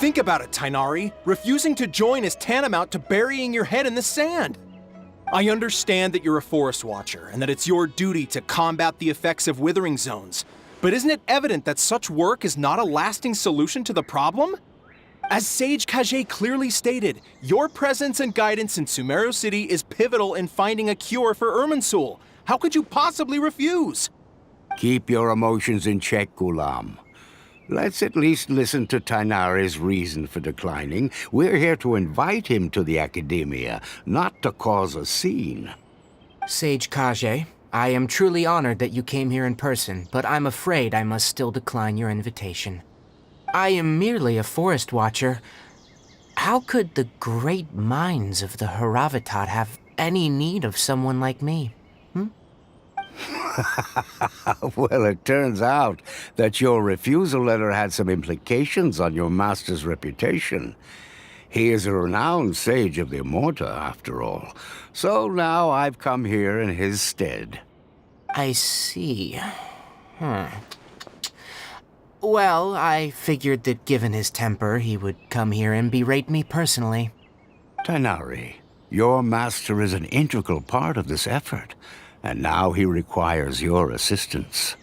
Think about it, Tainari. Refusing to join is tantamount to burying your head in the sand. I understand that you're a forest watcher and that it's your duty to combat the effects of withering zones, but isn't it evident that such work is not a lasting solution to the problem? As Sage Kage clearly stated, your presence and guidance in Sumeru City is pivotal in finding a cure for Irminsul. How could you possibly refuse? Keep your emotions in check, Ghulam. Let's at least listen to Tainari's reason for declining. We're here to invite him to the Academia, not to cause a scene. Sage Kage, I am truly honored that you came here in person, but I'm afraid I must still decline your invitation. I am merely a forest watcher. How could the great minds of the Haravatat have any need of someone like me? Well, it turns out that your refusal letter had some implications on your master's reputation. He is a renowned sage of the Immorta, after all. So now I've come here in his stead. I see. Well, I figured that given his temper, he would come here and berate me personally. Tainari, your master is an integral part of this effort, and now he requires your assistance.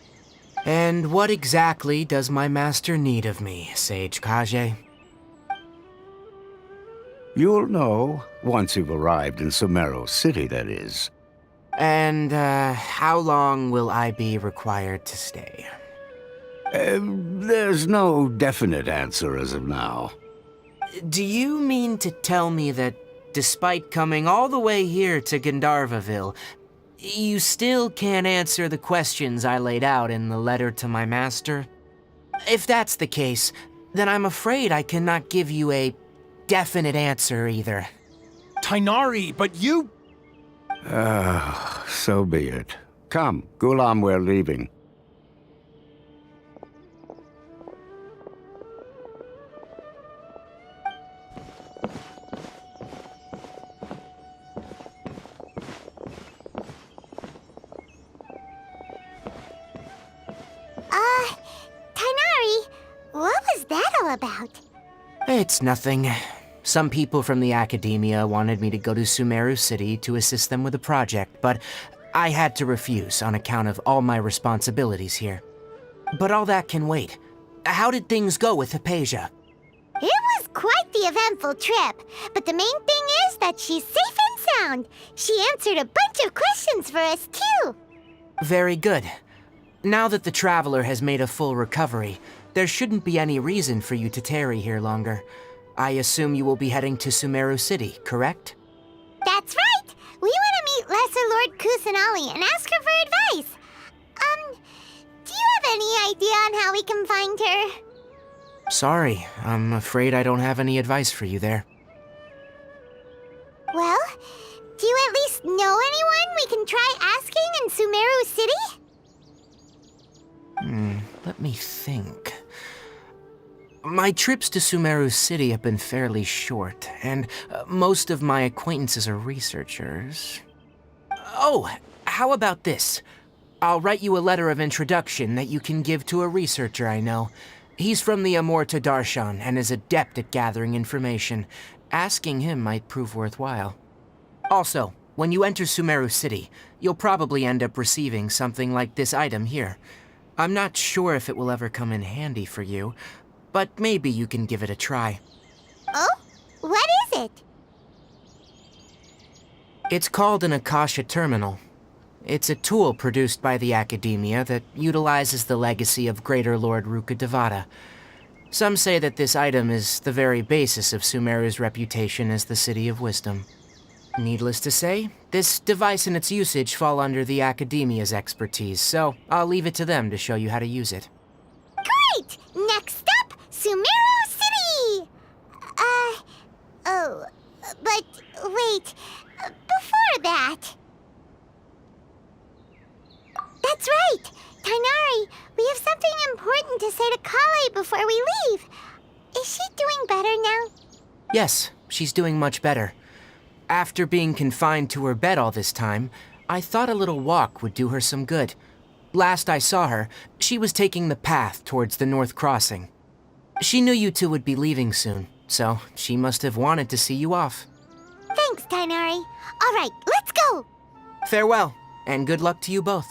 And what exactly does my master need of me, Sage Kage? You'll know once you've arrived in Sumeru City, that is. And, how long will I be required to stay? There's no definite answer as of now. Do you mean to tell me that, despite coming all the way here to Gandharvaville, you still can't answer the questions I laid out in the letter to my master? If that's the case, then I'm afraid I cannot give you a definite answer either. Tainari, but you... So be it. Come, Ghulam, we're leaving. Tainari, what was that all about? It's nothing. Some people from the Academia wanted me to go to Sumeru City to assist them with a project, but I had to refuse on account of all my responsibilities here. But all that can wait. How did things go with Hypatia? It was quite the eventful trip, but the main thing is that she's safe and sound. She answered a bunch of questions for us, too. Very good. Now that the Traveler has made a full recovery, there shouldn't be any reason for you to tarry here longer. I assume you will be heading to Sumeru City, correct? That's right! We want to meet Lesser Lord Kusanali and ask her for advice. Do you have any idea on how we can find her? Sorry, I'm afraid I don't have any advice for you there. Well, do you at least know anyone we can try asking in Sumeru City? Let me think. My trips to Sumeru City have been fairly short, and most of my acquaintances are researchers. Oh, how about this? I'll write you a letter of introduction that you can give to a researcher I know. He's from the Immorta Darshan and is adept at gathering information. Asking him might prove worthwhile. Also, when you enter Sumeru City, you'll probably end up receiving something like this item here. I'm not sure if it will ever come in handy for you, but maybe you can give it a try. Oh? What is it? It's called an Akasha Terminal. It's a tool produced by the Academia that utilizes the legacy of Greater Lord Rukkhadevata. Some say that this item is the very basis of Sumeru's reputation as the City of Wisdom. Needless to say, this device and its usage fall under the Academia's expertise, so I'll leave it to them to show you how to use it. Great! Next up, Sumeru City! But wait, before that... That's right! Tainari, we have something important to say to Kale before we leave. Is she doing better now? Yes, she's doing much better. After being confined to her bed all this time, I thought a little walk would do her some good. Last I saw her, she was taking the path towards the North Crossing. She knew you two would be leaving soon, so she must have wanted to see you off. Thanks, Tainari. All right, let's go! Farewell, and good luck to you both.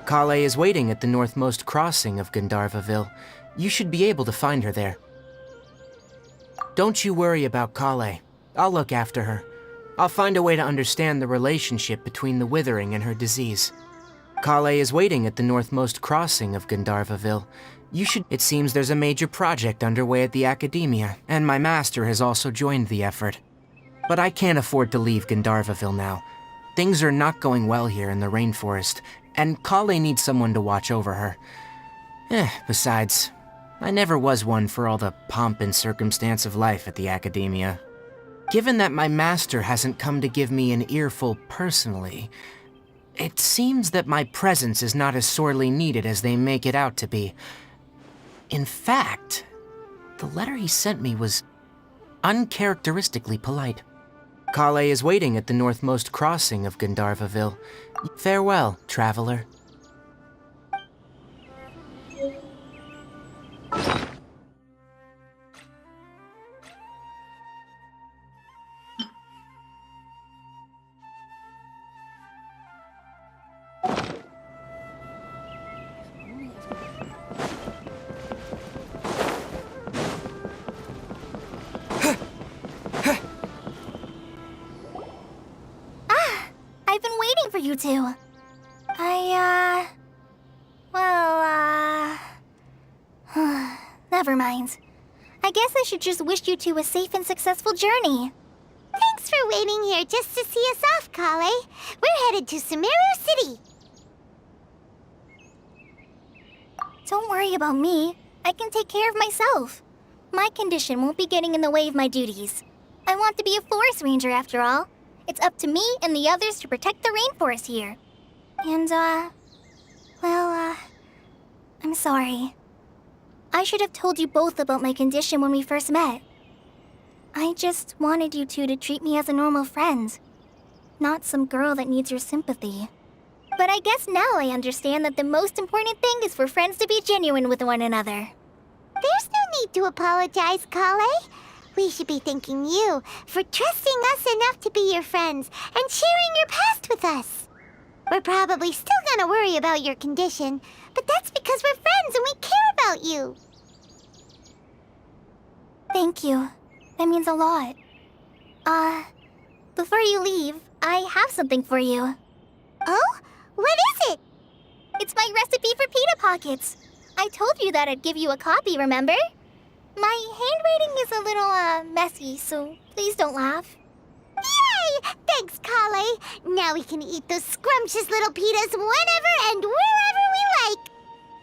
Kale is waiting at the northmost crossing of Gandharvaville. You should be able to find her there. Don't you worry about Kale. I'll look after her. I'll find a way to understand the relationship between the Withering and her disease. Kale is waiting at the northmost crossing of Gandharvaville. It seems there's a major project underway at the Academia, and my master has also joined the effort. But I can't afford to leave Gandharvaville now. Things are not going well here in the rainforest, and Kale needs someone to watch over her. Besides, I never was one for all the pomp and circumstance of life at the Academia. Given that my master hasn't come to give me an earful personally, it seems that my presence is not as sorely needed as they make it out to be. In fact, the letter he sent me was uncharacteristically polite. Kale is waiting at the northmost crossing of Gandharvaville. Farewell, traveler. I've been waiting for you two. Never mind. I guess I should just wish you two a safe and successful journey. Thanks for waiting here just to see us off, Kale. We're headed to Sumeru City. Don't worry about me. I can take care of myself. My condition won't be getting in the way of my duties. I want to be a forest ranger after all. It's up to me and the others to protect the rainforest here. And, I'm sorry. I should have told you both about my condition when we first met. I just wanted you two to treat me as a normal friend, not some girl that needs your sympathy. But I guess now I understand that the most important thing is for friends to be genuine with one another. There's no need to apologize, Kale. We should be thanking you for trusting us enough to be your friends and sharing your past with us. We're probably still gonna worry about your condition, but that's because we're friends and we care about you. Thank you. That means a lot. Before you leave, I have something for you. Oh? What is it? It's my recipe for pita pockets. I told you that I'd give you a copy, remember? My handwriting is a little, messy, so please don't laugh. Yay! Thanks, Kale. Now we can eat those scrumptious little pitas whenever and wherever we like.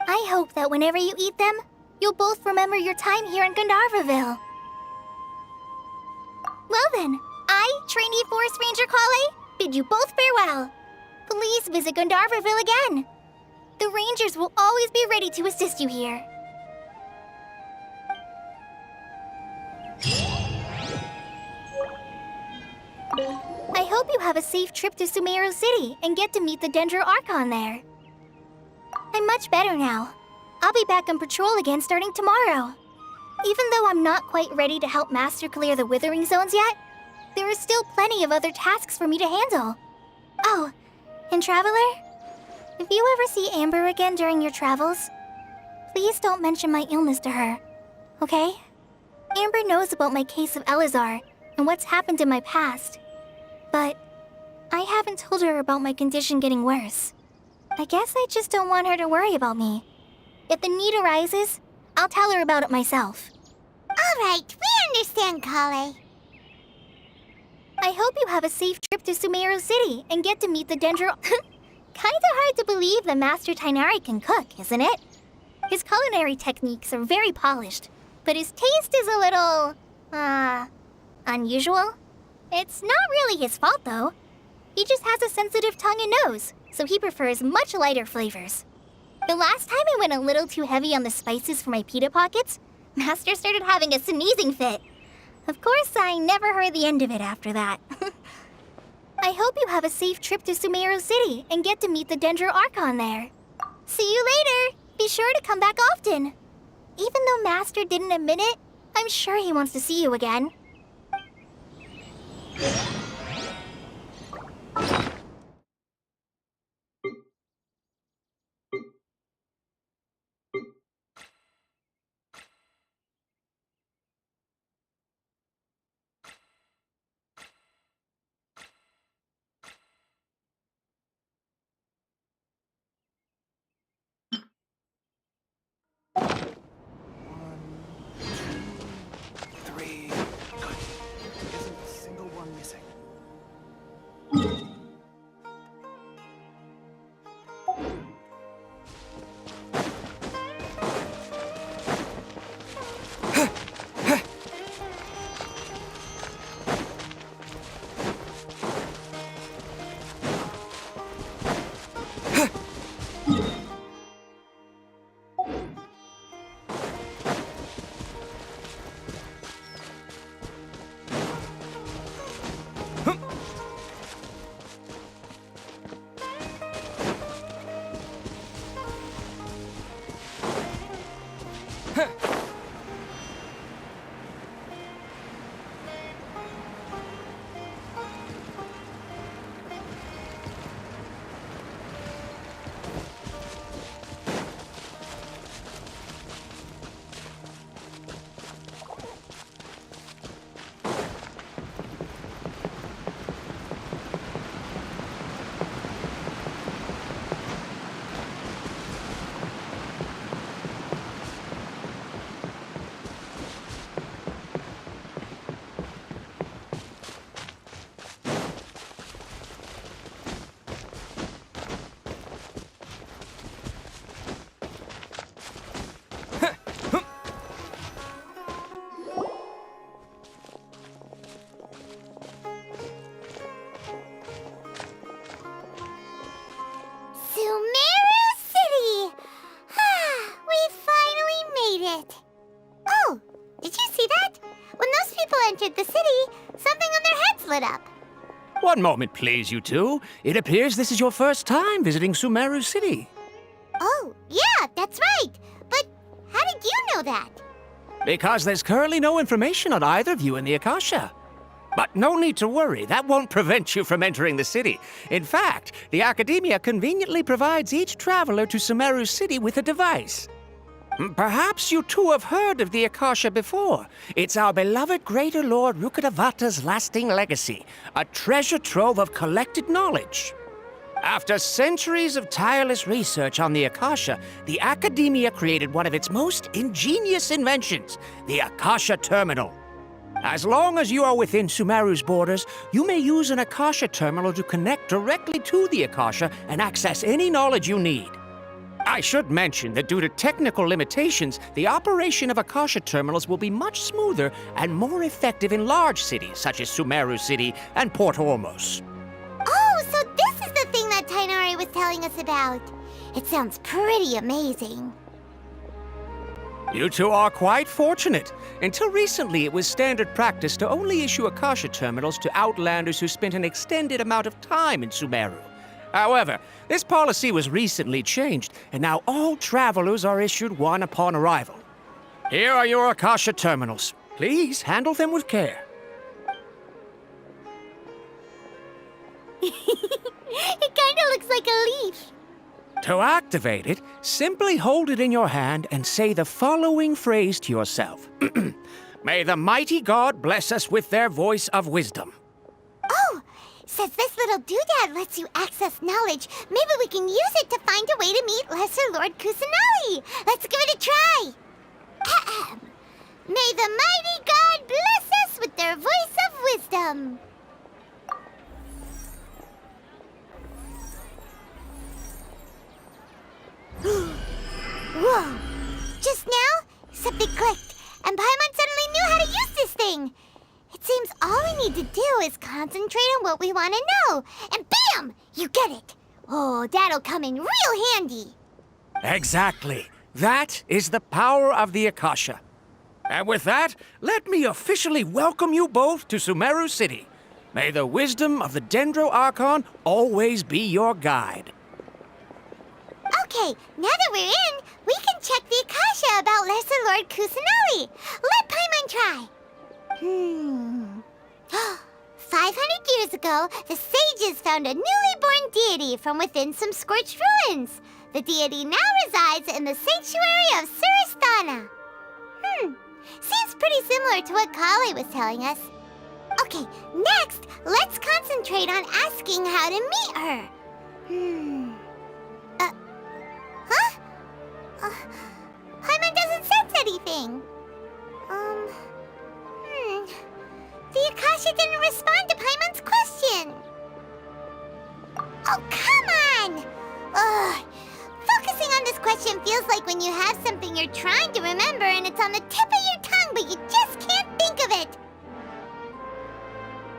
I hope that whenever you eat them, you'll both remember your time here in Gandharvaville. Well then, I, trainee Forest Ranger Kale, bid you both farewell. Please visit Gandharvaville again. The Rangers will always be ready to assist you here. I hope you have a safe trip to Sumeru City and get to meet the Dendro Archon there. I'm much better now. I'll be back on patrol again starting tomorrow. Even though I'm not quite ready to help Master clear the Withering Zones yet, there are still plenty of other tasks for me to handle. Oh, and Traveler, if you ever see Amber again during your travels, please don't mention my illness to her, okay? Amber knows about my case of Elazar and what's happened in my past, but I haven't told her about my condition getting worse. I guess I just don't want her to worry about me. If the need arises, I'll tell her about it myself. All right, we understand, Kale. I hope you have a safe trip to Sumeru City and get to meet the Dendro... Kinda hard to believe that Master Tainari can cook, isn't it? His culinary techniques are very polished, but his taste is a little... unusual. It's not really his fault, though. He just has a sensitive tongue and nose, so he prefers much lighter flavors. The last time I went a little too heavy on the spices for my pita pockets, Master started having a sneezing fit. Of course, I never heard the end of it after that. I hope you have a safe trip to Sumeru City and get to meet the Dendro Archon there. See you later! Be sure to come back often. Even though Master didn't admit it, I'm sure he wants to see you again. Three. Good. Isn't a single one missing. Sumeru City! We finally made it! Oh, did you see that? When those people entered the city, something on their heads lit up. One moment, please, you two. It appears this is your first time visiting Sumeru City. Oh, yeah, that's right. But how did you know that? Because there's currently no information on either of you in the Akasha. But no need to worry, that won't prevent you from entering the city. In fact, the Academia conveniently provides each traveler to Sumeru City with a device. Perhaps you two have heard of the Akasha before. It's our beloved Greater Lord Rukkhadevata's lasting legacy, a treasure trove of collected knowledge. After centuries of tireless research on the Akasha, the Academia created one of its most ingenious inventions, the Akasha Terminal. As long as you are within Sumeru's borders, you may use an Akasha terminal to connect directly to the Akasha and access any knowledge you need. I should mention that due to technical limitations, the operation of Akasha terminals will be much smoother and more effective in large cities such as Sumeru City and Port Ormos. Oh, so this is the thing that Tainari was telling us about. It sounds pretty amazing. You two are quite fortunate. Until recently, it was standard practice to only issue Akasha terminals to outlanders who spent an extended amount of time in Sumeru. However, this policy was recently changed, and now all travelers are issued one upon arrival. Here are your Akasha terminals. Please handle them with care. It kinda looks like a leaf. To activate it, simply hold it in your hand and say the following phrase to yourself. May the mighty God bless us with their voice of wisdom. Oh, since this little doodad lets you access knowledge, maybe we can use it to find a way to meet Lesser Lord Kusanali. Let's give it a try. Ahem. May the mighty God bless us with their voice of wisdom. Whoa! Just now, something clicked, and Paimon suddenly knew how to use this thing. It seems all we need to do is concentrate on what we want to know, and bam! You get it. Oh, that'll come in real handy. Exactly. That is the power of the Akasha. And with that, let me officially welcome you both to Sumeru City. May the wisdom of the Dendro Archon always be your guide. Okay, Okay, now that we're in, we can check the Akasha about Lesser Lord Kusanali. Let Paimon try. 500 years ago, the sages found a newly born deity from within some scorched ruins. The deity now resides in the sanctuary of Surasthana. Seems pretty similar to what Kali was telling us. Okay, next, let's concentrate on asking how to meet her. Paimon doesn't sense anything. The Akasha didn't respond to Paimon's question. Oh, come on! Ugh. Focusing on this question feels like when you have something you're trying to remember and it's on the tip of your tongue, but you just can't think of it.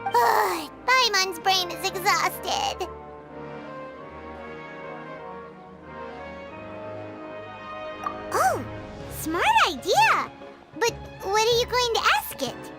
Ugh, Paimon's brain is exhausted. Oh, smart idea! But what are you going to ask it?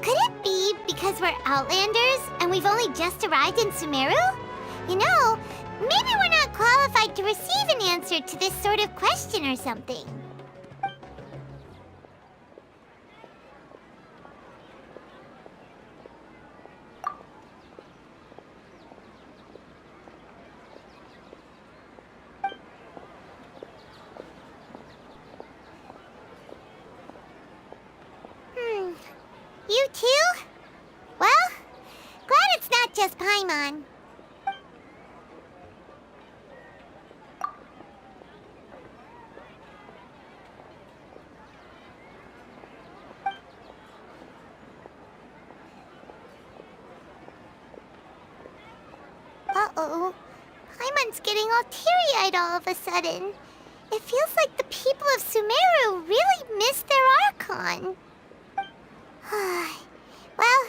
Could it be because we're Outlanders and we've only just arrived in Sumeru? You know, maybe we're not qualified to receive an answer to this sort of question or something. You too? Well, glad it's not just Paimon. Uh-oh. Paimon's getting all teary-eyed all of a sudden. It feels like the people of Sumeru really miss their Archon. Well,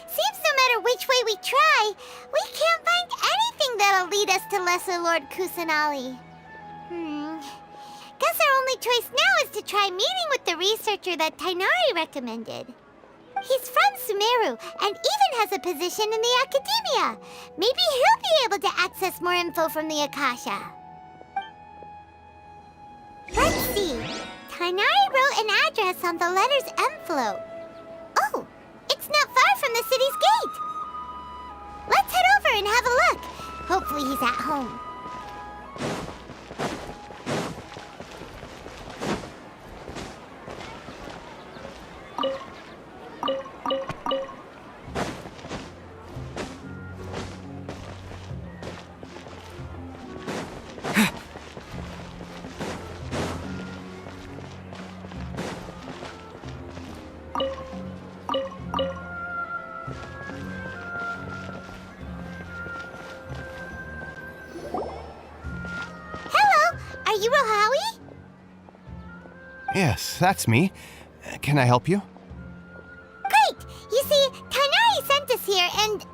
seems no matter which way we try, we can't find anything that'll lead us to Lesser Lord Kusanali. Guess our only choice now is to try meeting with the researcher that Tainari recommended. He's from Sumeru and even has a position in the Academia. Maybe he'll be able to access more info from the Akasha. Let's see. Tainari wrote an address on the letter's envelope. Oh, it's not far from the city's gate. Let's head over and have a look. Hopefully he's at home. Are you Rohawi? Yes, that's me. Can I help you? Great! You see, Tainari sent us here and...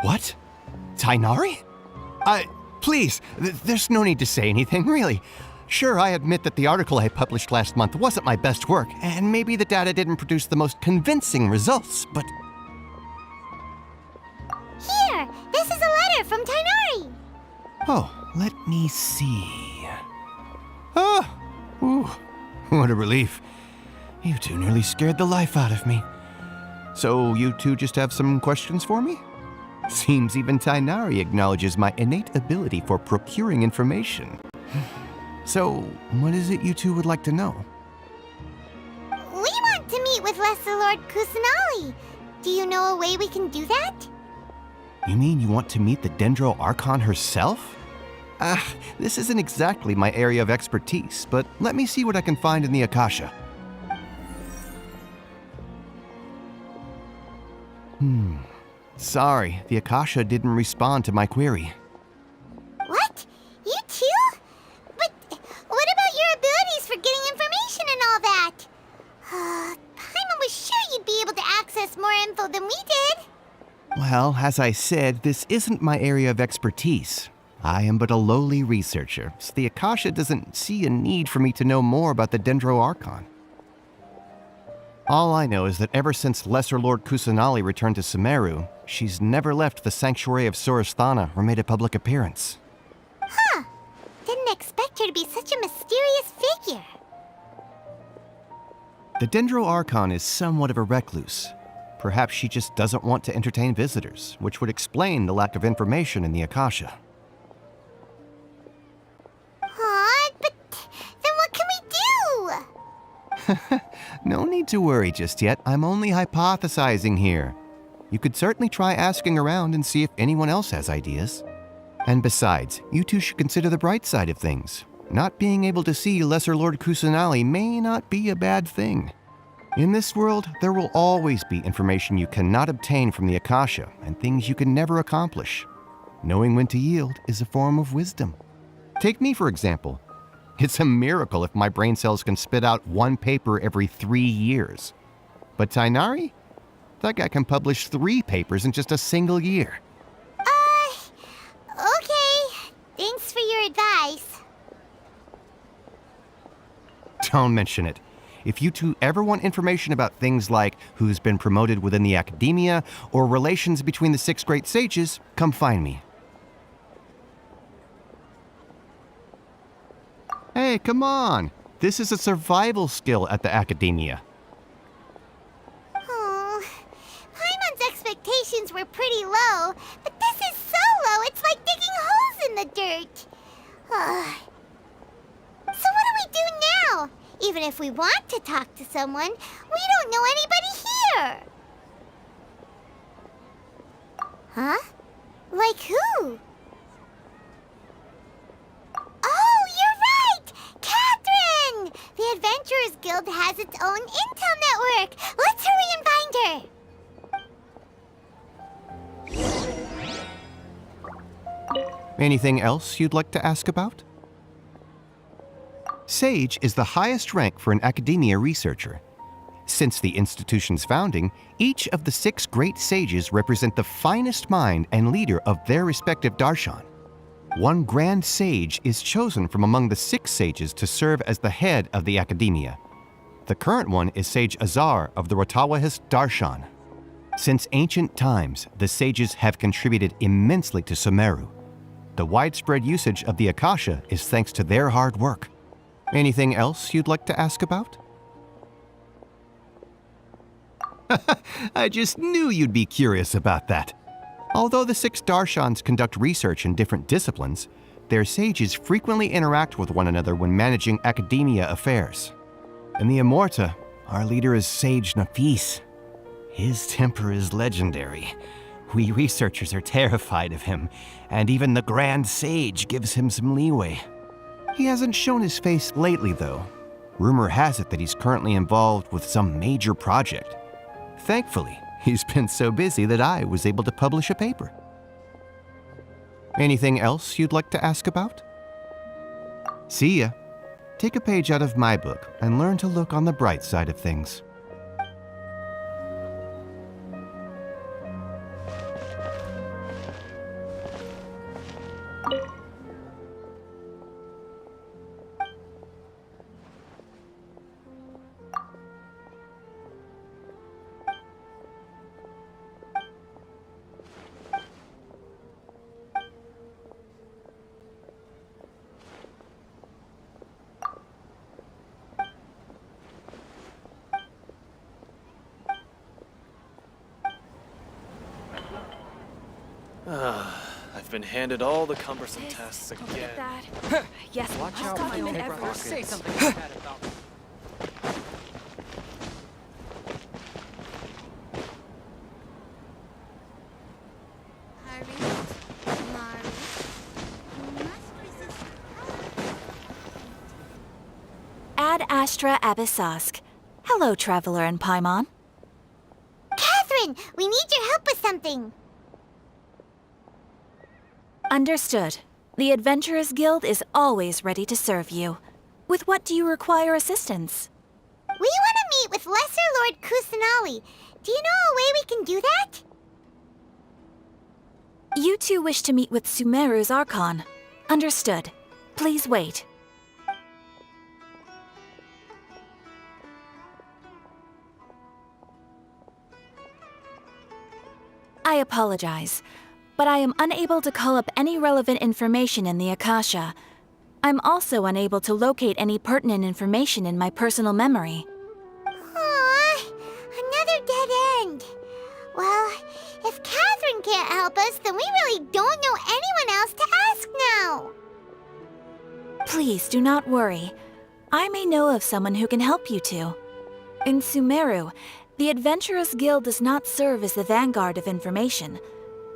What? Tainari? Please, there's no need to say anything, really. Sure, I admit that the article I published last month wasn't my best work, and maybe the data didn't produce the most convincing results, but... Here! This is a letter from Tainari! Oh, let me see. Oh, ooh, what a relief. You two nearly scared the life out of me. So you two just have some questions for me? Seems even Tainari acknowledges my innate ability for procuring information. So, what is it you two would like to know? We want to meet with Lesser Lord Kusanali. Do you know a way we can do that? You mean you want to meet the Dendro Archon herself? This isn't exactly my area of expertise, but let me see what I can find in the Akasha. Sorry, the Akasha didn't respond to my query. What? You too? But what about your abilities for getting information and all that? Well, as I said, this isn't my area of expertise. I am but a lowly researcher, so the Akasha doesn't see a need for me to know more about the Dendro Archon. All I know is that ever since Lesser Lord Kusanali returned to Sumeru, she's never left the sanctuary of Surasthana or made a public appearance. Huh. Didn't expect her to be such a mysterious figure. The Dendro Archon is somewhat of a recluse. Perhaps she just doesn't want to entertain visitors, which would explain the lack of information in the Akasha. Aw, but then what can we do? No need to worry just yet. I'm only hypothesizing here. You could certainly try asking around and see if anyone else has ideas. And besides, you two should consider the bright side of things. Not being able to see Lesser Lord Kusanali may not be a bad thing. In this world, there will always be information you cannot obtain from the Akasha and things you can never accomplish. Knowing when to yield is a form of wisdom. Take me, for example. It's a miracle if my brain cells can spit out one paper every 3 years. But Tainari? That guy can publish 3 papers in just a single year. Okay. Thanks for your advice. Don't mention it. If you two ever want information about things like who's been promoted within the academia or relations between the 6 great sages, come find me. Hey, come on. This is a survival skill at the academia. Oh, Paimon's expectations were pretty low, but this is so low it's like digging holes in the dirt. So what do we do now? Even if we want to talk to someone, we don't know anybody here. Huh? Like who? Oh, you're right! Catherine! The Adventurers Guild has its own intel network. Let's hurry and find her. Anything else you'd like to ask about? Sage is the highest rank for an academia researcher. Since the institution's founding, each of the 6 great sages represent the finest mind and leader of their respective darshan. One grand sage is chosen from among the 6 sages to serve as the head of the academia. The current one is Sage Azar of the Rotawahist darshan. Since ancient times, the sages have contributed immensely to Sumeru. The widespread usage of the Akasha is thanks to their hard work. Anything else you'd like to ask about? I just knew you'd be curious about that. Although the 6 darshans conduct research in different disciplines, their sages frequently interact with one another when managing academia affairs. In the Immorta, our leader is Sage Nafis. His temper is legendary. We researchers are terrified of him, and even the Grand Sage gives him some leeway. He hasn't shown his face lately, though. Rumor has it that he's currently involved with some major project. Thankfully, he's been so busy that I was able to publish a paper. Anything else you'd like to ask about? See ya. Take a page out of my book and learn to look on the bright side of things. I've been handed all the cumbersome tasks again. Look at that. Yes, Watch I'll out call for him your in paper ever. pockets. Say something Huh. like that about me. Ad Astra Abyssosk. Hello, Traveler and Paimon. Catherine, we need your help with something. Understood. The Adventurers Guild is always ready to serve you. With what do you require assistance? We want to meet with Lesser Lord Kusanali. Do you know a way we can do that? You two wish to meet with Sumeru's Archon. Understood. Please wait. I apologize, but I am unable to call up any relevant information in the Akasha. I'm also unable to locate any pertinent information in my personal memory. Aww, another dead end. Well, if Catherine can't help us, then we really don't know anyone else to ask now. Please do not worry. I may know of someone who can help you two. In Sumeru, the Adventurers Guild does not serve as the vanguard of information.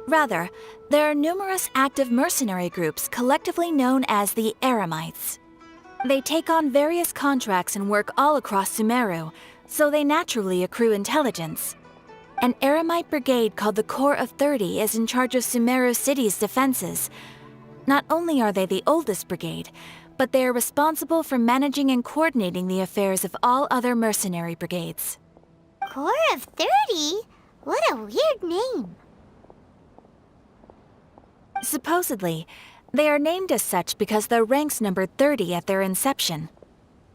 Rather, there are numerous active mercenary groups collectively known as the Eremites. They take on various contracts and work all across Sumeru, so they naturally accrue intelligence. An Eremite brigade called the Corps of 30 is in charge of Sumeru City's defenses. Not only are they the oldest brigade, but they are responsible for managing and coordinating the affairs of all other mercenary brigades. Corps of 30? What a weird name. Supposedly, they are named as such because their ranks numbered 30 at their inception.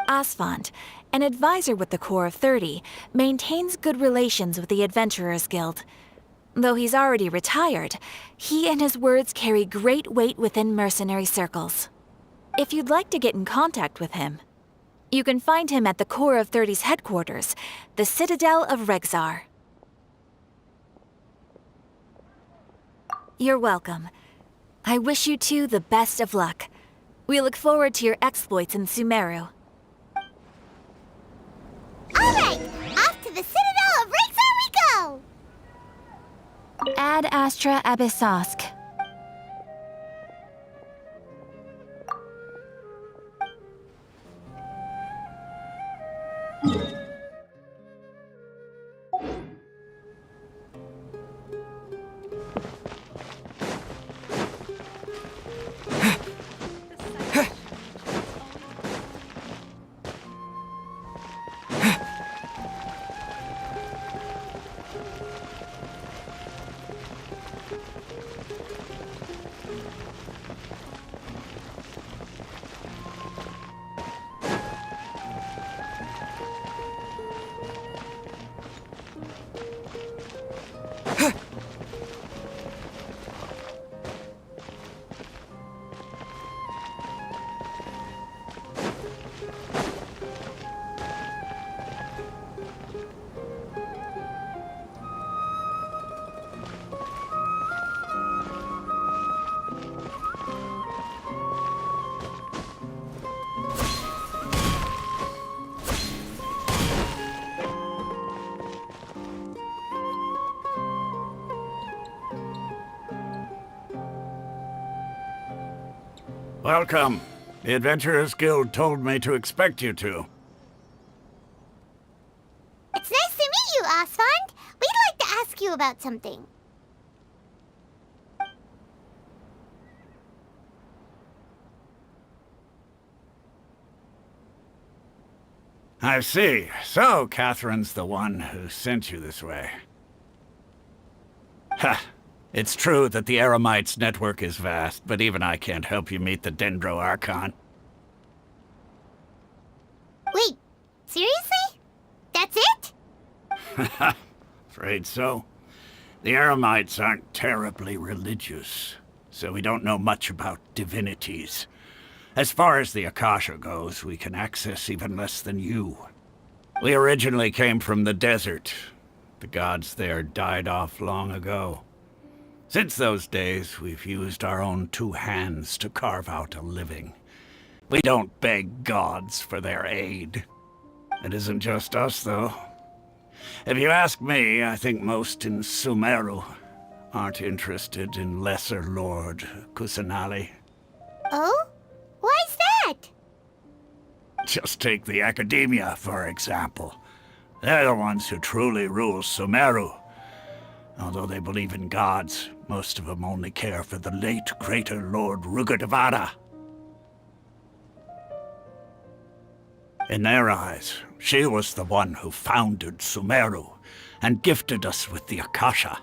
Asfand, an advisor with the Corps of 30, maintains good relations with the Adventurers Guild. Though he's already retired, he and his words carry great weight within mercenary circles. If you'd like to get in contact with him, you can find him at the Corps of 30's headquarters, the Citadel of Regzar. You're welcome. I wish you two the best of luck. We look forward to your exploits in Sumeru. Alright, off to the Citadel of Regzar we go! Ad Astra Abyssosk. Welcome. The Adventurers Guild told me to expect you two. It's nice to meet you, Asfand. We'd like to ask you about something. I see. So, Catherine's the one who sent you this way. Ha! It's true that the Eremites' network is vast, but even I can't help you meet the Dendro Archon. Wait, seriously? That's it? Afraid so. The Eremites aren't terribly religious, so we don't know much about divinities. As far as the Akasha goes, we can access even less than you. We originally came from the desert. The gods there died off long ago. Since those days, we've used our own two hands to carve out a living. We don't beg gods for their aid. It isn't just us, though. If you ask me, I think most in Sumeru aren't interested in Lesser Lord Kusanali. Oh? Why's that? Just take the Academia, for example. They're the ones who truly rule Sumeru. Although they believe in gods, most of them only care for the late Greater Lord Rugadavada. In their eyes, she was the one who founded Sumeru and gifted us with the Akasha.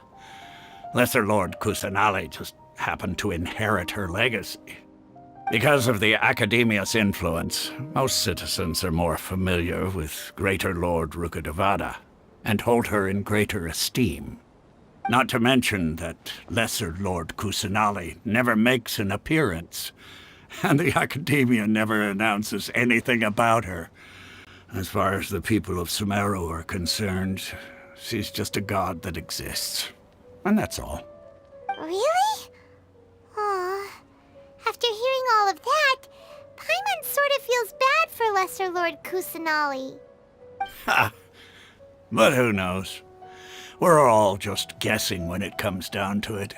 Lesser Lord Kusanali just happened to inherit her legacy. Because of the Academia's influence, most citizens are more familiar with Greater Lord Rukkhadevada and hold her in greater esteem. Not to mention that Lesser Lord Kusanali never makes an appearance, and the Academia never announces anything about her. As far as the people of Sumeru are concerned, she's just a god that exists. And that's all. Really? Aw. After hearing all of that, Paimon sort of feels bad for Lesser Lord Kusanali. Ha! But who knows? We're all just guessing when it comes down to it.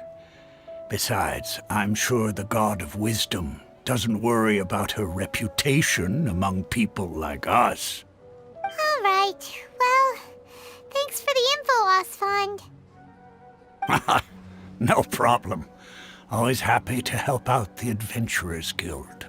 Besides, I'm sure the God of Wisdom doesn't worry about her reputation among people like us. All right. Well, thanks for the info, Osfond. No problem. Always happy to help out the Adventurers Guild.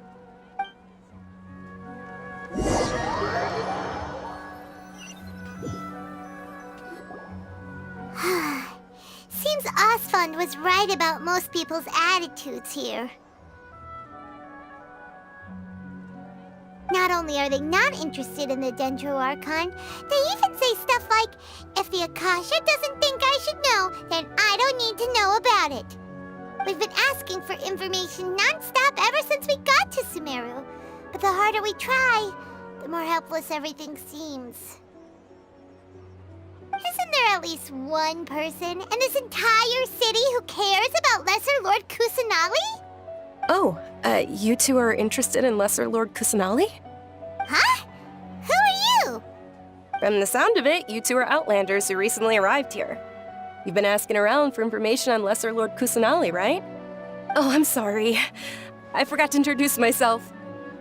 Seems Osfond was right about most people's attitudes here. Not only are they not interested in the Dendro Archon, they even say stuff like, if the Akasha doesn't think I should know, then I don't need to know about it. We've been asking for information non-stop ever since we got to Sumeru. But the harder we try, the more helpless everything seems. Isn't there at least one person in this entire city who cares about Lesser Lord Kusanali? Oh, you two are interested in Lesser Lord Kusanali? Huh? Who are you? From the sound of it, you two are Outlanders who recently arrived here. You've been asking around for information on Lesser Lord Kusanali, right? Oh, I'm sorry. I forgot to introduce myself.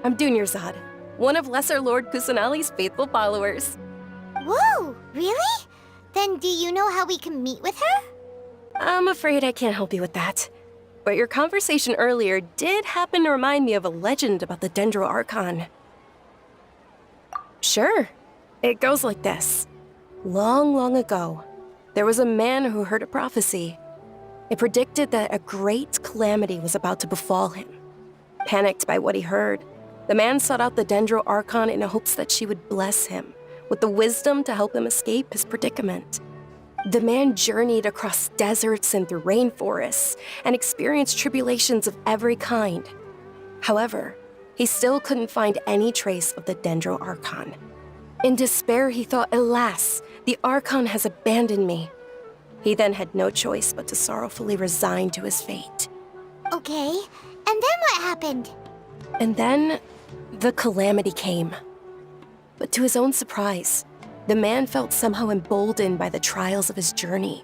I'm Dunyarzad, one of Lesser Lord Kusanali's faithful followers. Whoa, really? Then do you know how we can meet with her? I'm afraid I can't help you with that. But your conversation earlier did happen to remind me of a legend about the Dendro Archon. Sure. It goes like this. Long, long ago, there was a man who heard a prophecy. It predicted that a great calamity was about to befall him. Panicked by what he heard, the man sought out the Dendro Archon in hopes that she would bless him with the wisdom to help him escape his predicament. The man journeyed across deserts and through rainforests and experienced tribulations of every kind. However, he still couldn't find any trace of the Dendro Archon. In despair, he thought, alas, the Archon has abandoned me. He then had no choice but to sorrowfully resign to his fate. Okay, and then what happened? And then, the calamity came. But to his own surprise, the man felt somehow emboldened by the trials of his journey.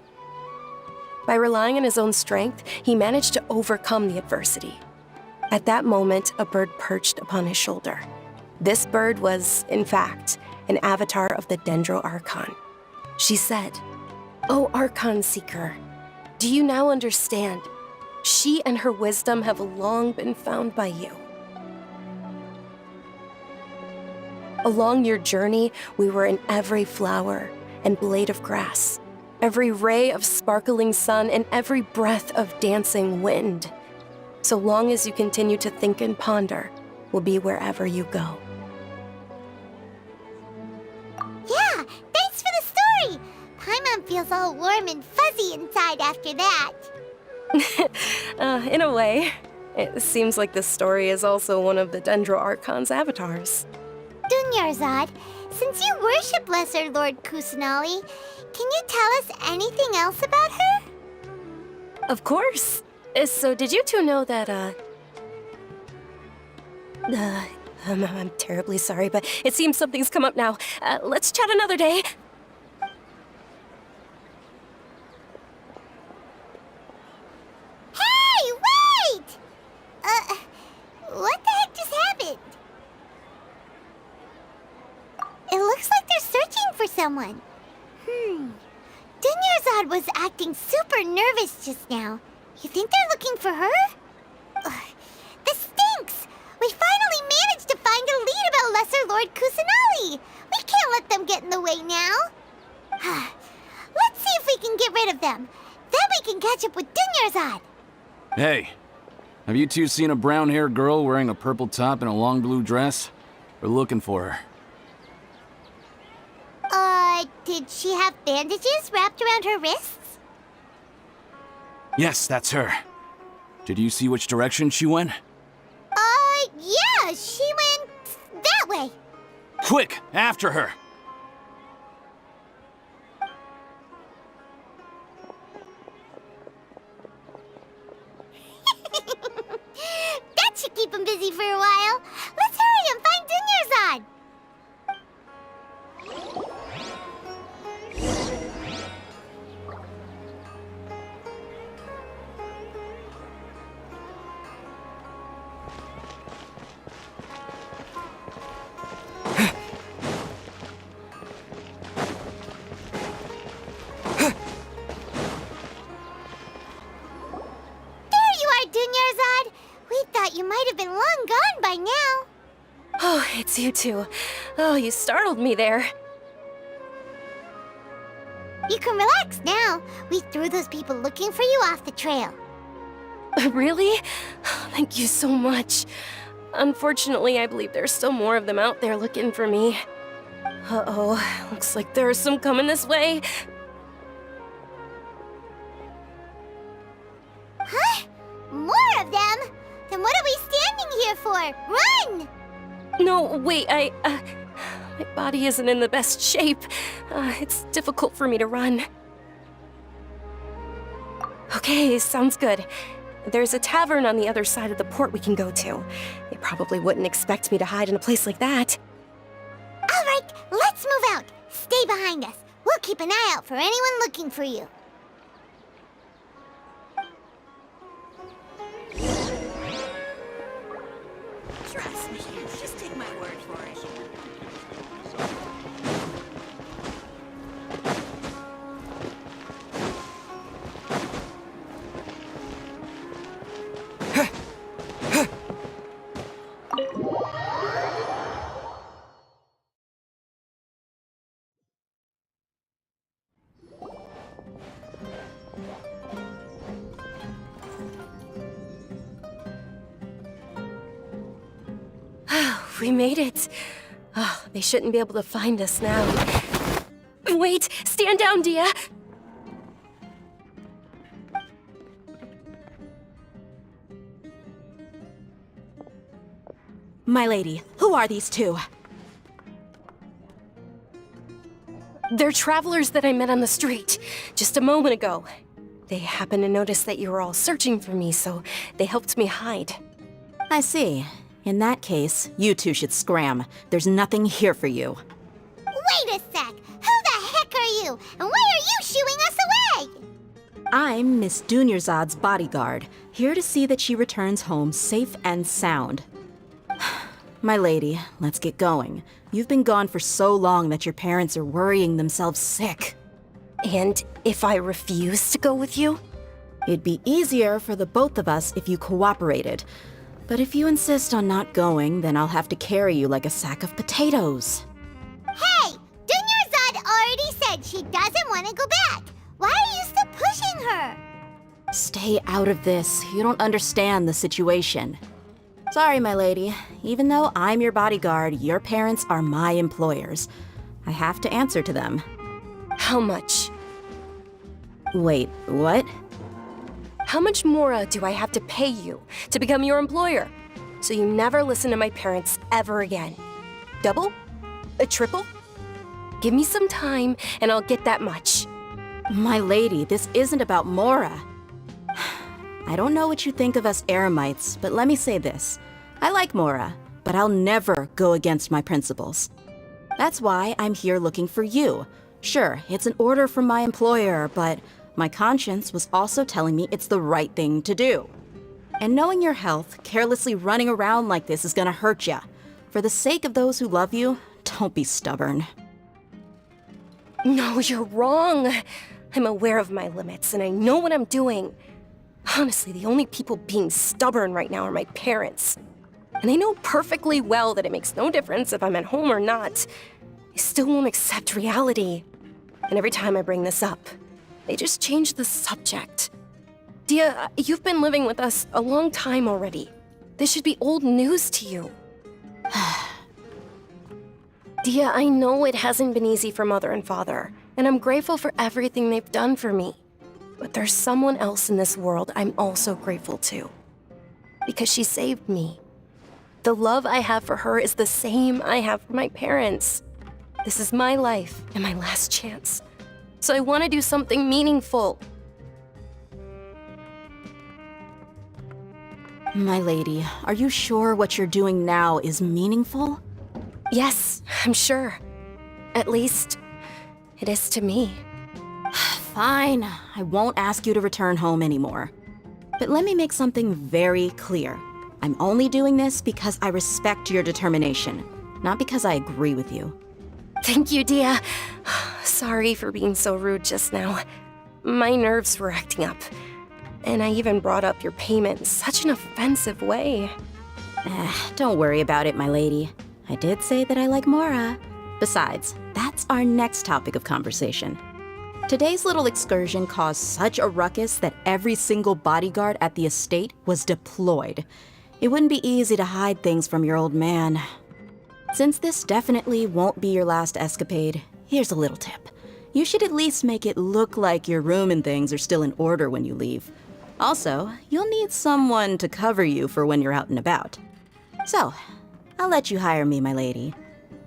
By relying on his own strength, he managed to overcome the adversity. At that moment, a bird perched upon his shoulder. This bird was, in fact, an avatar of the Dendro Archon. She said, "O Archon Seeker, do you now understand? She and her wisdom have long been found by you. Along your journey, we were in every flower and blade of grass, every ray of sparkling sun, and every breath of dancing wind. So long as you continue to think and ponder, we'll be wherever you go." Yeah, thanks for the story! Paimon feels all warm and fuzzy inside after that. In a way, it seems like this story is also one of the Dendro Archon's avatars. Dunyarzad, since you worship Lesser Lord Kusanali, can you tell us anything else about her? Of course. So did you two know that, I'm terribly sorry, but it seems something's come up now. Let's chat another day. Hey, wait! What the heck just happened? It looks like they're searching for someone. Dunyarzad was acting super nervous just now. You think they're looking for her? This stinks! We finally managed to find a lead about Lesser Lord Kusanali! We can't let them get in the way now. Let's see if we can get rid of them. Them we can catch up with Dunyarzad. Hey, have you two seen a brown-haired girl wearing a purple top and a long blue dress? We're looking for her. Did she have bandages wrapped around her wrists? Yes, that's her. Did you see which direction she went? Yeah, she went that way. Quick, after her! That should keep him busy for a while. Let's hurry and find Dunyarzad. Dunyarzad, we thought you might have been long gone by now. Oh, it's you two. Oh, you startled me there. You can relax now. We threw those people looking for you off the trail. Really? Thank you so much. Unfortunately, I believe there's still more of them out there looking for me. Uh-oh, looks like there are some coming this way. Huh? More of them? Then what are we standing here for? Run! No, wait, my body isn't in the best shape. It's difficult for me to run. Okay, sounds good. There's a tavern on the other side of the port we can go to. They probably wouldn't expect me to hide in a place like that. All right, let's move out. Stay behind us. We'll keep an eye out for anyone looking for you. Trust me, just take my word for it. We made it. Oh, they shouldn't be able to find us now. Wait, stand down, Dia. My lady, who are these two? They're travelers that I met on the street just a moment ago. They happened to notice that you were all searching for me, so they helped me hide. I see. In that case, you two should scram. There's nothing here for you. Wait a sec! Who the heck are you? And why are you shooing us away? I'm Miss Dunyarzad's bodyguard, here to see that she returns home safe and sound. My lady, let's get going. You've been gone for so long that your parents are worrying themselves sick. And if I refuse to go with you? It'd be easier for the both of us if you cooperated. But if you insist on not going, then I'll have to carry you like a sack of potatoes. Hey! Dunyarzad already said she doesn't want to go back. Why are you still pushing her? Stay out of this. You don't understand the situation. Sorry, my lady. Even though I'm your bodyguard, your parents are my employers. I have to answer to them. How much? Wait, what? How much more do I have to pay you to become your employer? So you never listen to my parents ever again. Double? A triple? Give me some time and I'll get that much. My lady, this isn't about Mora. I don't know what you think of us Eremites, but let me say this. I like Mora, but I'll never go against my principles. That's why I'm here looking for you. Sure, it's an order from my employer, but my conscience was also telling me it's the right thing to do. And knowing your health, carelessly running around like this is gonna hurt ya. For the sake of those who love you, don't be stubborn. No, you're wrong. I'm aware of my limits and I know what I'm doing. Honestly, the only people being stubborn right now are my parents. And they know perfectly well that it makes no difference if I'm at home or not. They still won't accept reality. And every time I bring this up, They just changed the subject. Dia, you've been living with us a long time already. This should be old news to you. Dia, I know it hasn't been easy for Mother and Father, and I'm grateful for everything they've done for me. But there's someone else in this world I'm also grateful to. Because she saved me. The love I have for her is the same I have for my parents. This is my life and my last chance. So I want to do something meaningful. My lady, are you sure what you're doing now is meaningful? Yes, I'm sure. At least, it is to me. Fine, I won't ask you to return home anymore. But let me make something very clear. I'm only doing this because I respect your determination, not because I agree with you. Thank you, Dia. Sorry for being so rude just now. My nerves were acting up. And I even brought up your payment in such an offensive way. Don't worry about it, my lady. I did say that I like Mora. Besides, that's our next topic of conversation. Today's little excursion caused such a ruckus that every single bodyguard at the estate was deployed. It wouldn't be easy to hide things from your old man. Since this definitely won't be your last escapade, here's a little tip. You should at least make it look like your room and things are still in order when you leave. Also, you'll need someone to cover you for when you're out and about. So, I'll let you hire me, my lady.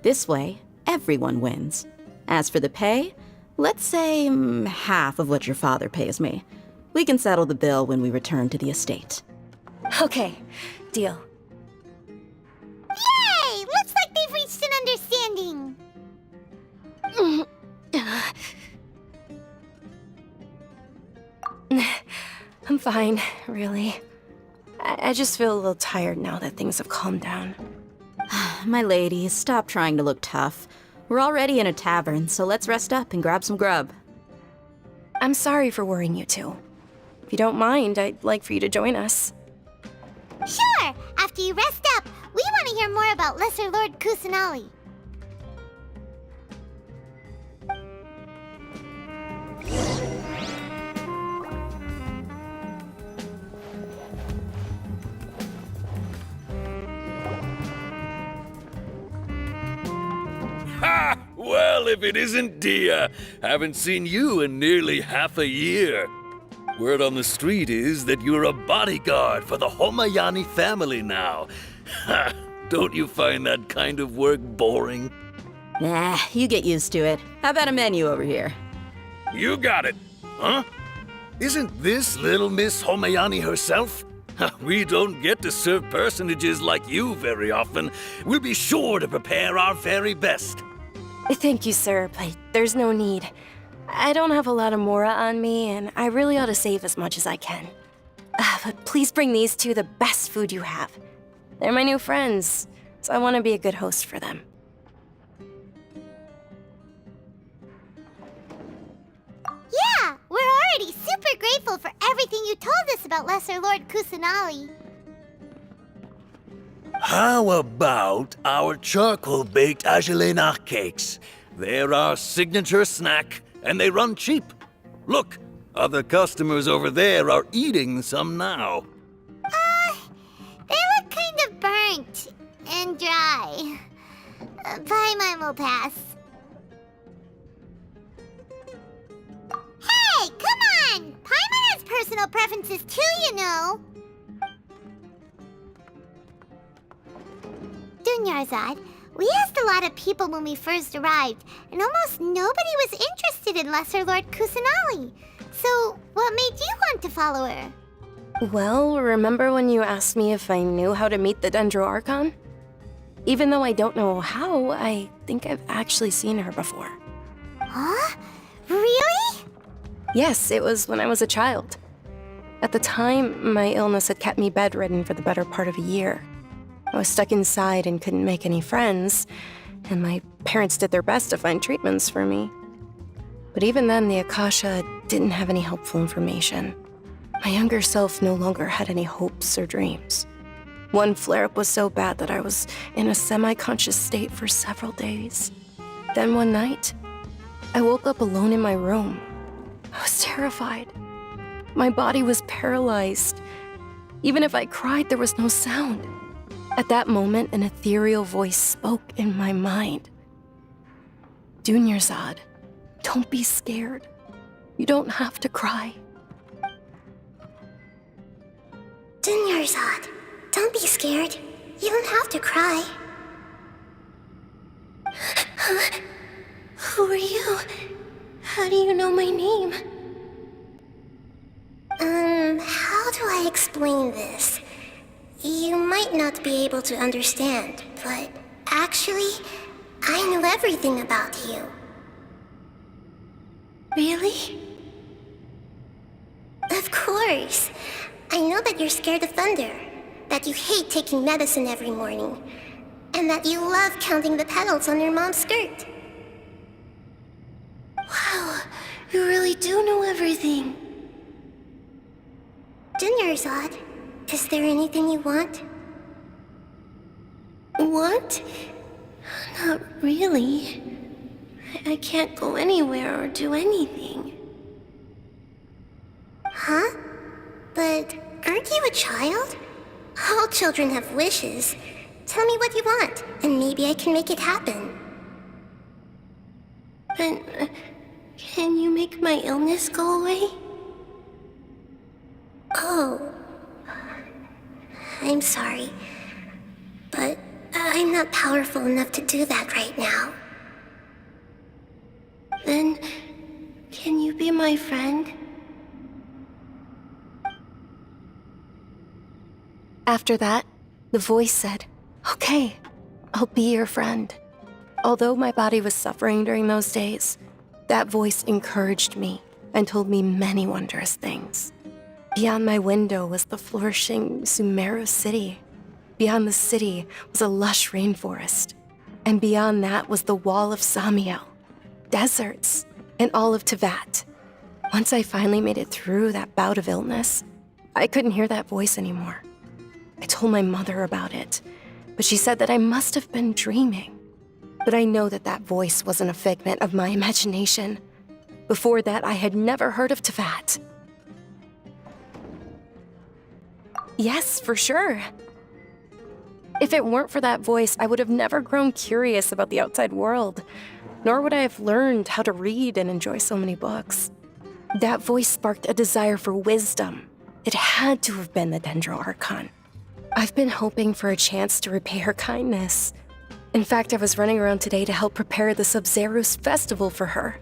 This way, everyone wins. As for the pay, let's say half of what your father pays me. We can settle the bill when we return to the estate. Okay, deal. Yay! Looks like they've reached an understanding. I'm fine, really. I just feel a little tired now that things have calmed down. My lady, stop trying to look tough. We're already in a tavern, so let's rest up and grab some grub. I'm sorry for worrying you two. If you don't mind, I'd like for you to join us. Sure! After you rest up, we want to hear more about Lesser Lord Kusanali. Ha! Well, if it isn't Dia. Haven't seen you in nearly half a year. Word on the street is that you're a bodyguard for the Homayani family now. Ha! Don't you find that kind of work boring? Nah, you get used to it. How about a menu over here? You got it. Huh? Isn't this little Miss Homayani herself? We don't get to serve personages like you very often. We'll be sure to prepare our very best. Thank you, sir, but there's no need. I don't have a lot of Mora on me, and I really ought to save as much as I can. But please bring these two the best food you have. They're my new friends, so I want to be a good host for them. Yeah, we're already super grateful for everything you told us about Lesser Lord Kusanali. How about our charcoal-baked agelenach cakes? They're our signature snack, and they run cheap. Look, other customers over there are eating some now. They look kind of burnt and dry. Paimon will pass. Hey, come on! Paimon has personal preferences too, you know. Dunyarzad, we asked a lot of people when we first arrived, and almost nobody was interested in Lesser Lord Kusanali. So, what made you want to follow her? Well, remember when you asked me if I knew how to meet the Dendro Archon? Even though I don't know how, I think I've actually seen her before. Huh? Really? Yes, it was when I was a child. At the time, my illness had kept me bedridden for the better part of a year. I was stuck inside and couldn't make any friends, and my parents did their best to find treatments for me. But even then, the Akasha didn't have any helpful information. My younger self no longer had any hopes or dreams. One flare-up was so bad that I was in a semi-conscious state for several days. Then one night, I woke up alone in my room. I was terrified. My body was paralyzed. Even if I cried, there was no sound. At that moment, an ethereal voice spoke in my mind. Dunyarzad, don't be scared. You don't have to cry. Dunyarzad, don't be scared. You don't have to cry. Who are you? How do you know my name? How do I explain this? You might not be able to understand, but actually, I know everything about you. Really? Of course. I know that you're scared of thunder, that you hate taking medicine every morning, and that you love counting the petals on your mom's skirt. Wow, you really do know everything. Dunyarzad, is there anything you want? Want? Not really. I can't go anywhere or do anything. Huh? But aren't you a child? All children have wishes. Tell me what you want, and maybe I can make it happen. But can you make my illness go away? Oh. I'm sorry. But I'm not powerful enough to do that right now. Then, can you be my friend? After that, the voice said, "Okay, I'll be your friend." Although my body was suffering during those days, that voice encouraged me and told me many wondrous things. Beyond my window was the flourishing Sumeru city. Beyond the city was a lush rainforest. And beyond that was the wall of Samiel, deserts, and all of Tevat. Once I finally made it through that bout of illness, I couldn't hear that voice anymore. I told my mother about it, but she said that I must have been dreaming. But I know that that voice wasn't a figment of my imagination. Before that, I had never heard of Tevat. Yes, for sure. If it weren't for that voice, I would have never grown curious about the outside world, nor would I have learned how to read and enjoy so many books. That voice sparked a desire for wisdom. It had to have been the Dendro Archon. I've been hoping for a chance to repay her kindness. In fact, I was running around today to help prepare the Sub-Zerus festival for her.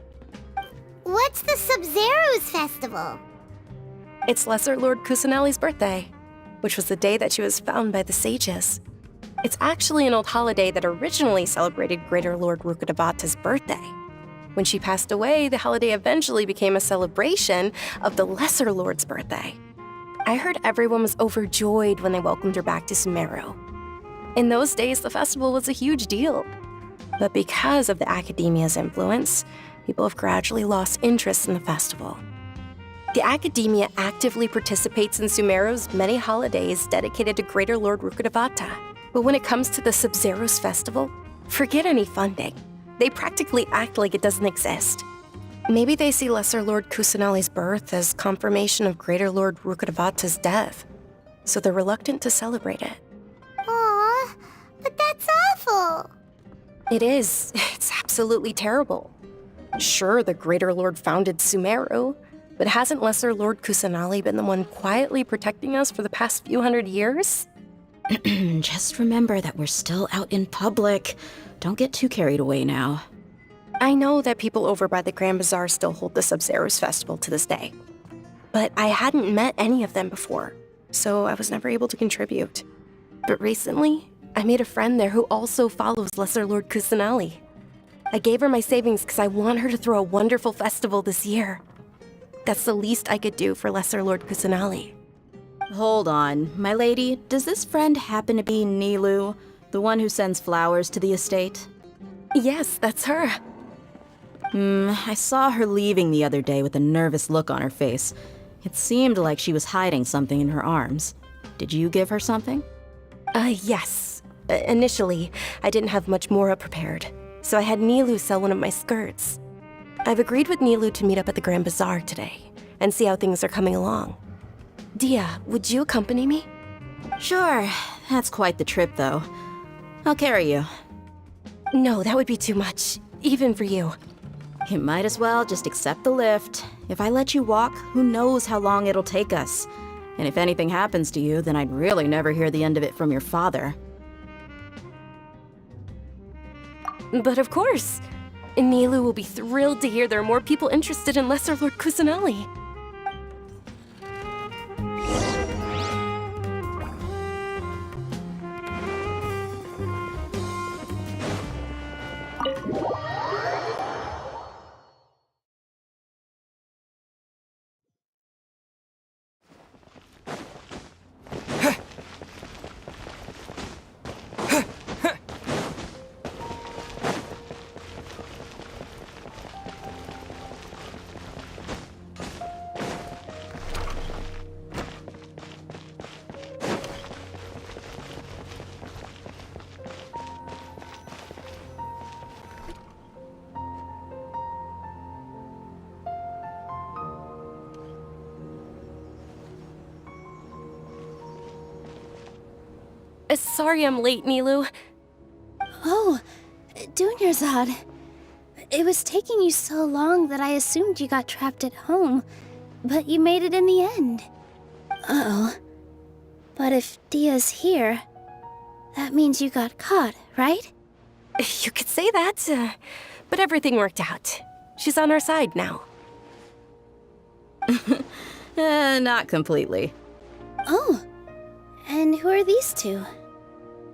What's the Sub-Zerus festival? It's Lesser Lord Kusanali's birthday, which was the day that she was found by the sages. It's actually an old holiday that originally celebrated Greater Lord Rukkhadevata's birthday. When she passed away, the holiday eventually became a celebration of the Lesser Lord's birthday. I heard everyone was overjoyed when they welcomed her back to Sumeru. In those days, the festival was a huge deal. But because of the Academia's influence, people have gradually lost interest in the festival. The Academia actively participates in Sumeru's many holidays dedicated to Greater Lord Rukkhadevata. But when it comes to the Sub-Zerus festival, forget any funding. They practically act like it doesn't exist. Maybe they see Lesser Lord Kusanali's birth as confirmation of Greater Lord Rukkhadevata's death, so they're reluctant to celebrate it. Aw, but that's awful. It is. It's absolutely terrible. Sure, the Greater Lord founded Sumeru, but hasn't Lesser Lord Kusanali been the one quietly protecting us for the past few hundred years? Just remember that we're still out in public. Don't get too carried away now. I know that people over by the Grand Bazaar still hold the Sub-Zerus festival to this day. But I hadn't met any of them before, so I was never able to contribute. But recently, I made a friend there who also follows Lesser Lord Kusanali. I gave her my savings because I want her to throw a wonderful festival this year. That's the least I could do for Lesser Lord Kusanali. Hold on, my lady. Does this friend happen to be Nilu, the one who sends flowers to the estate? Yes, that's her. I saw her leaving the other day with a nervous look on her face. It seemed like she was hiding something in her arms. Did you give her something? Yes. Initially, I didn't have much Mora prepared, so I had Nilu sell one of my skirts. I've agreed with Nilu to meet up at the Grand Bazaar today and see how things are coming along. Dia, would you accompany me? Sure. That's quite the trip, though. I'll carry you. No, that would be too much, even for you. You might as well just accept the lift. If I let you walk, who knows how long it'll take us. And if anything happens to you, then I'd really never hear the end of it from your father. But of course. Nilu will be thrilled to hear there are more people interested in Lesser Lord Kusanali. Sorry I'm late, Nilu. Oh, Dunyarzad. It was taking you so long that I assumed you got trapped at home, but you made it in the end. Uh-oh. But if Dia's here, that means you got caught, right? You could say that, but everything worked out. She's on our side now. Not completely. Oh, and who are these two?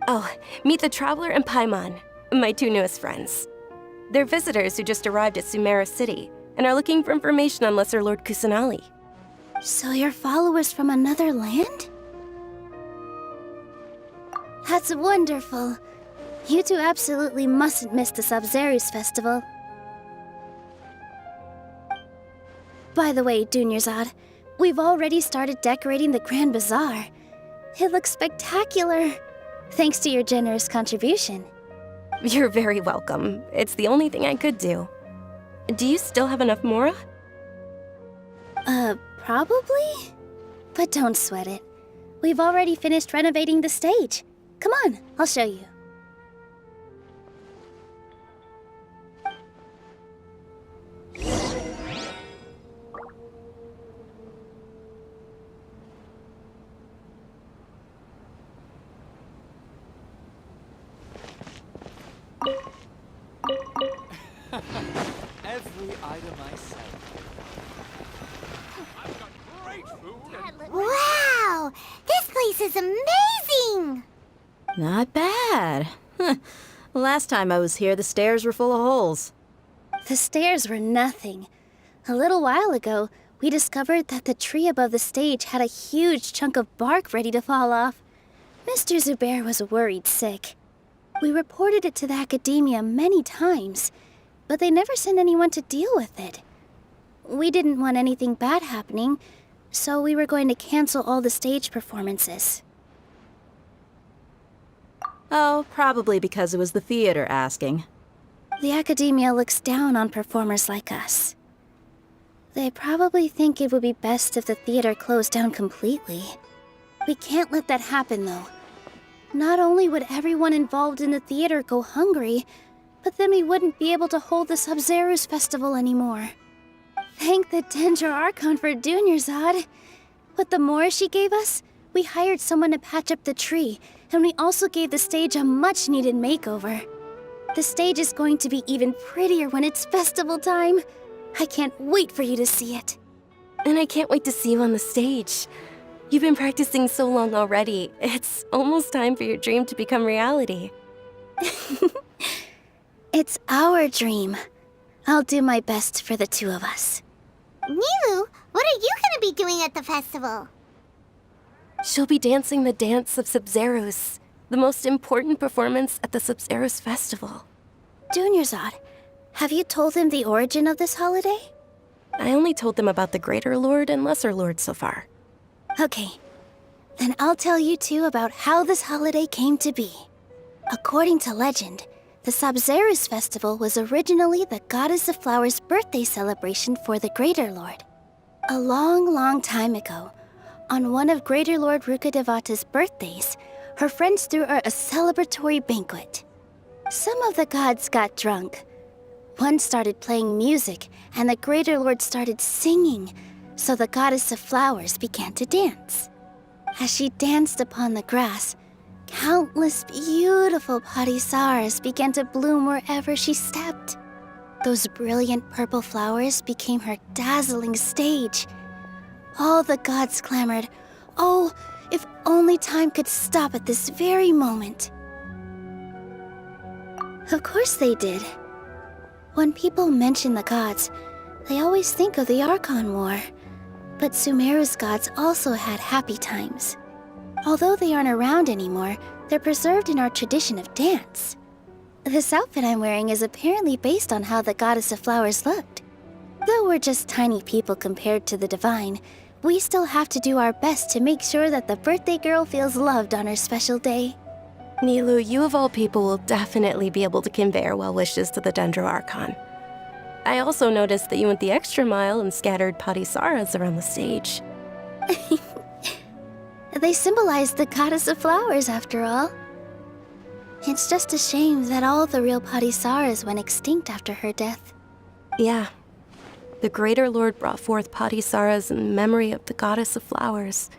Oh, meet the Traveler and Paimon, my two newest friends. They're visitors who just arrived at Sumeru City and are looking for information on Lesser Lord Kusanali. So you're followers from another land? That's wonderful. You two absolutely mustn't miss the Sub-Zerus festival. By the way, Dunyarzad, we've already started decorating the Grand Bazaar. It looks spectacular. Thanks to your generous contribution. You're very welcome. It's the only thing I could do. Do you still have enough Mora? Probably? But don't sweat it. We've already finished renovating the stage. Come on, I'll show you. Every item I sell. I've got great food. Wow! This place is amazing! Not bad. Last time I was here, the stairs were full of holes. The stairs were nothing. A little while ago, we discovered that the tree above the stage had a huge chunk of bark ready to fall off. Mr. Zubair was worried sick. We reported it to the academia many times, but they never sent anyone to deal with it. We didn't want anything bad happening, so we were going to cancel all the stage performances. Oh, probably because it was the theater asking. The academia looks down on performers like us. They probably think it would be best if the theater closed down completely. We can't let that happen, though. Not only would everyone involved in the theater go hungry, but then we wouldn't be able to hold the Sub-Zerus festival anymore. Thank the Dendro Archon for Dunyarzad. With the Mora she gave us, we hired someone to patch up the tree, and we also gave the stage a much-needed makeover. The stage is going to be even prettier when it's festival time. I can't wait for you to see it. And I can't wait to see you on the stage. You've been practicing so long already. It's almost time for your dream to become reality. It's our dream. I'll do my best for the two of us. Nilu, what are you gonna be doing at the festival? She'll be dancing the dance of Sub-Zerus, the most important performance at the Sub-Zerus festival. Dunyarzad, have you told them the origin of this holiday? I only told them about the Greater Lord and Lesser Lord so far. Okay, then I'll tell you two about how this holiday came to be. According to legend, The Sabzeruz festival was originally the Goddess of Flowers' birthday celebration for the Greater Lord. A long, long time ago, on one of Greater Lord Rukkhadevata's birthdays, her friends threw her a celebratory banquet. Some of the gods got drunk. One started playing music, and the Greater Lord started singing, so the Goddess of Flowers began to dance. As she danced upon the grass, countless beautiful parisaras began to bloom wherever she stepped. Those brilliant purple flowers became her dazzling stage. All the gods clamored, "Oh, if only time could stop at this very moment." Of course they did. When people mention the gods, they always think of the Archon War. But Sumeru's gods also had happy times. Although they aren't around anymore, they're preserved in our tradition of dance. This outfit I'm wearing is apparently based on how the Goddess of Flowers looked. Though we're just tiny people compared to the divine, we still have to do our best to make sure that the birthday girl feels loved on her special day. Nilu, you of all people will definitely be able to convey our well wishes to the Dendro Archon. I also noticed that you went the extra mile and scattered parisaras around the stage. They symbolize the Goddess of Flowers, after all. It's just a shame that all the real parisaras went extinct after her death. Yeah. The Greater Lord brought forth parisaras in memory of the Goddess of Flowers,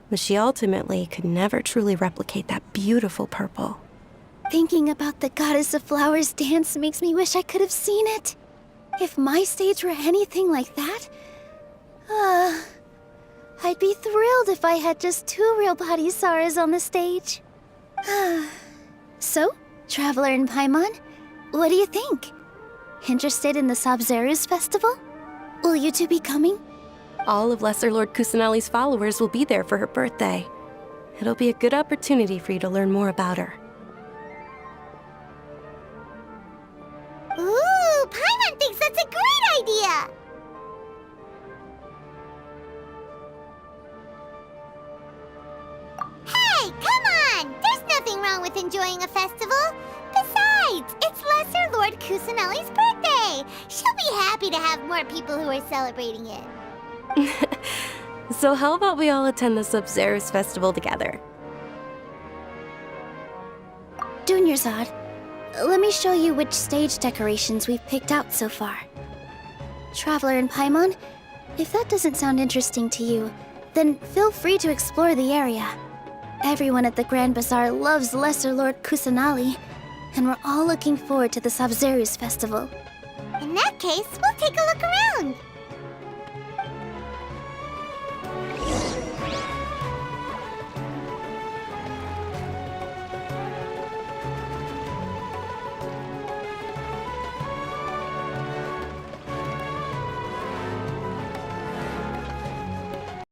but she ultimately could never truly replicate that beautiful purple. Thinking about the Goddess of Flowers dance makes me wish I could have seen it. If my stage were anything like that, I'd be thrilled if I had just 2 real parisaras on the stage. So, Traveler and Paimon, what do you think? Interested in the Sabzeruz festival? Will you two be coming? All of Lesser Lord Kusanali's followers will be there for her birthday. It'll be a good opportunity for you to learn more about her. Ooh, Paimon thinks that's a great idea! Hey, come on! There's nothing wrong with enjoying a festival. Besides, it's Lesser Lord Kusanali's birthday. She'll be happy to have more people who are celebrating it. So how about we all attend the Sabzeruz festival together? Dunyarzad, let me show you which stage decorations we've picked out so far. Traveler and Paimon, if that doesn't sound interesting to you, then feel free to explore the area. Everyone at the Grand Bazaar loves Lesser Lord Kusanali, and we're all looking forward to the Sabzeruz festival. In that case, we'll take a look around.